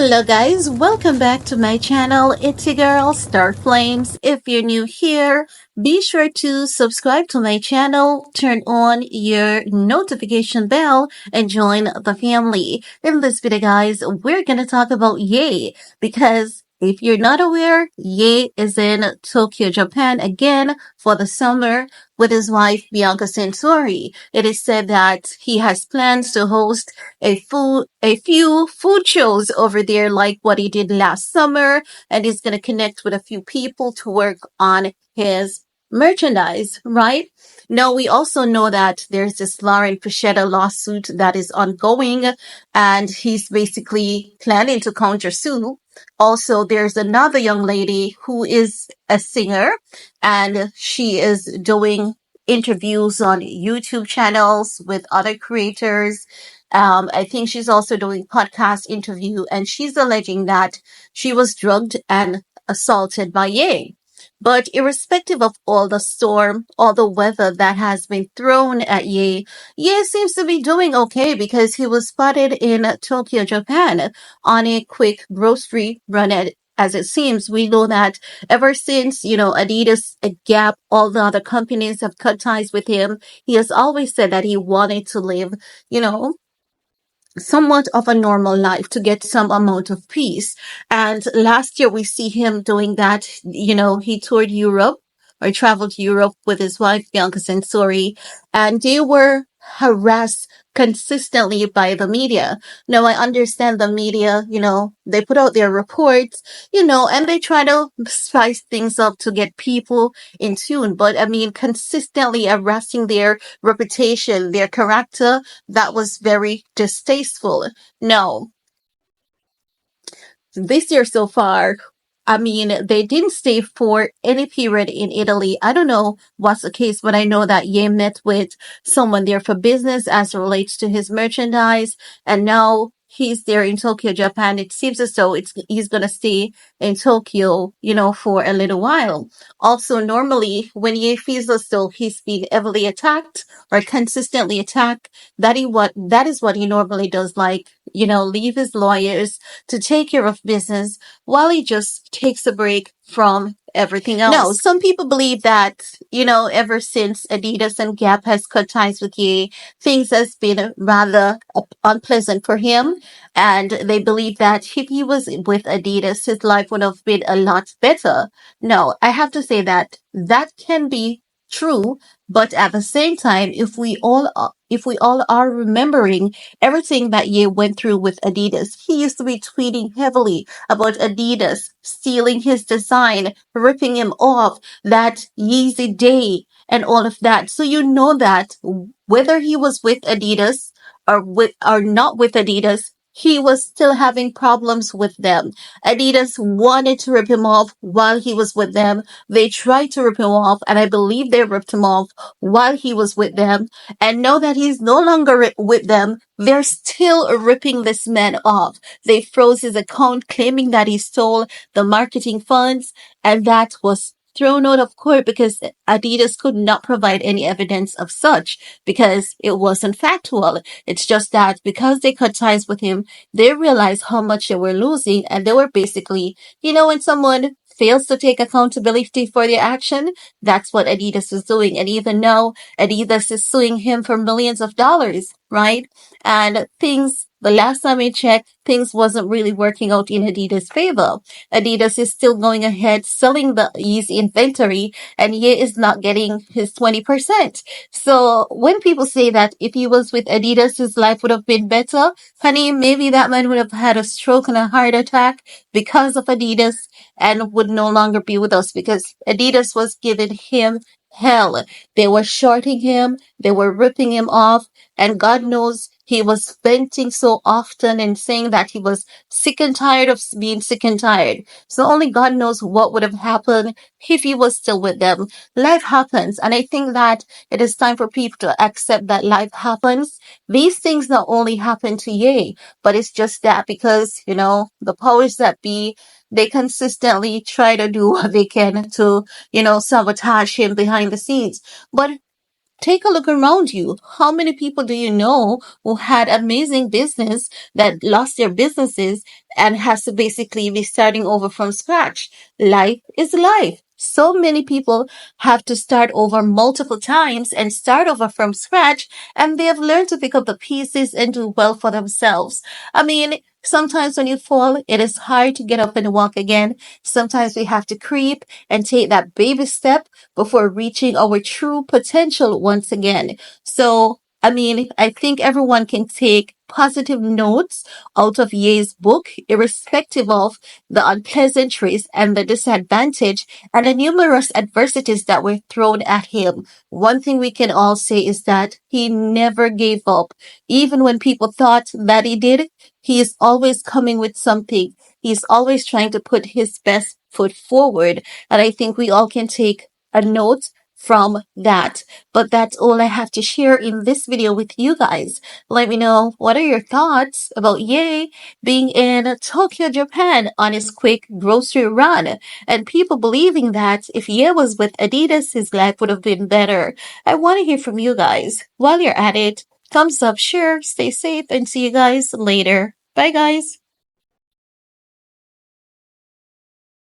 Hello guys, welcome back to my channel. It's your girl Star Flames. If you're new here, be sure to subscribe to my channel, turn on your notification bell, and join the family. In this video guys, we're gonna talk about Ye because if you're not aware, Ye is in Tokyo, Japan again for the summer with his wife Bianca Censori. It is said that he has plans to host a few food shows over there like what he did last summer, and he's going to connect with a few people to work on his merchandise, right? Now we also know that there's this Lauren Pichetta lawsuit that is ongoing, and he's basically planning to counter sue. Also, there's another young lady who is a singer, and she is doing interviews on YouTube channels with other creators. I think she's also doing podcast interview, and she's alleging that she was drugged and assaulted by Ye. But irrespective of all the storm, all the weather that has been thrown at Ye, Ye seems to be doing okay because he was spotted in Tokyo, Japan on a quick grocery run as it seems. We know that ever since, Adidas, Gap, all the other companies have cut ties with him, he has always said that he wanted to live, you know, somewhat of a normal life to get some amount of peace. And last year we see him doing that. He toured Europe or traveled to Europe with his wife, Bianca Censori, and they were harassed consistently by the media. Now I understand the media, they put out their reports, and they try to spice things up to get people in tune. But I mean, consistently harassing their reputation, their character, that was very distasteful. No, this year so far, I mean, they didn't stay for any period in Italy. I don't know what's the case, but I know that Ye met with someone there for business as it relates to his merchandise, and now he's there in Tokyo, Japan. It seems as though he's gonna stay in Tokyo, for a little while. Also, normally when Ye feels as though he's being heavily attacked or consistently attacked, that is what he normally does, like, leave his lawyers to take care of business while he just takes a break from everything else. No, some people believe that, ever since Adidas and Gap has cut ties with Ye, things has been rather unpleasant for him. And they believe that if he was with Adidas, his life would have been a lot better. No, I have to say that that can be true, but at the same time, if we all are remembering everything that Ye went through with Adidas, he used to be tweeting heavily about Adidas stealing his design, ripping him off, that Yeezy Day, and all of that. So you know that whether he was with Adidas or not with Adidas, he was still having problems with them. Adidas wanted to rip him off while he was with them. They tried to rip him off, and I believe they ripped him off while he was with them. And now that he's no longer with them, they're still ripping this man off. They froze his account, claiming that he stole the marketing funds, and that was thrown out of court because Adidas could not provide any evidence of such because it wasn't factual. It's just that because they cut ties with him, they realized how much they were losing, and they were basically, when someone fails to take accountability for their action, that's what Adidas is doing. And even now, Adidas is suing him for millions of dollars, right? And the last time I checked, things wasn't really working out in Adidas' favor. Adidas is still going ahead selling the Yeezy inventory, and Ye is not getting his 20%. So when people say that if he was with Adidas, his life would have been better, honey, maybe that man would have had a stroke and a heart attack because of Adidas and would no longer be with us because Adidas was giving him hell. They were shorting him, they were ripping him off, and God knows he was venting so often and saying that he was sick and tired of being sick and tired. So only God knows what would have happened if he was still with them. Life happens, and I think that it is time for people to accept that life happens. These things not only happen to Ye, but it's just that because, the powers that be, they consistently try to do what they can to, sabotage him behind the scenes. But Take a look around you. How many people do you know who had amazing business that lost their businesses and has to basically be starting over from scratch? Life is life. So many people have to start over multiple times and start over from scratch, and they have learned to pick up the pieces and do well for themselves. I mean, sometimes when you fall, it is hard to get up and walk again. Sometimes we have to creep and take that baby step before reaching our true potential once again. So, I mean, I think everyone can take positive notes out of Ye's book, irrespective of the unpleasantries and the disadvantage and the numerous adversities that were thrown at him. One thing we can all say is that he never gave up. Even when people thought that he did, he is always coming with something. He's always trying to put his best foot forward. And I think we all can take a note from that. But that's all I have to share in this video with you guys. Let me know what are your thoughts about Ye being in Tokyo, Japan on his quick grocery run and people believing that if Ye was with Adidas, his life would have been better. I want to hear from you guys. While you're at it, thumbs up, share, stay safe, and see you guys later. Bye, guys.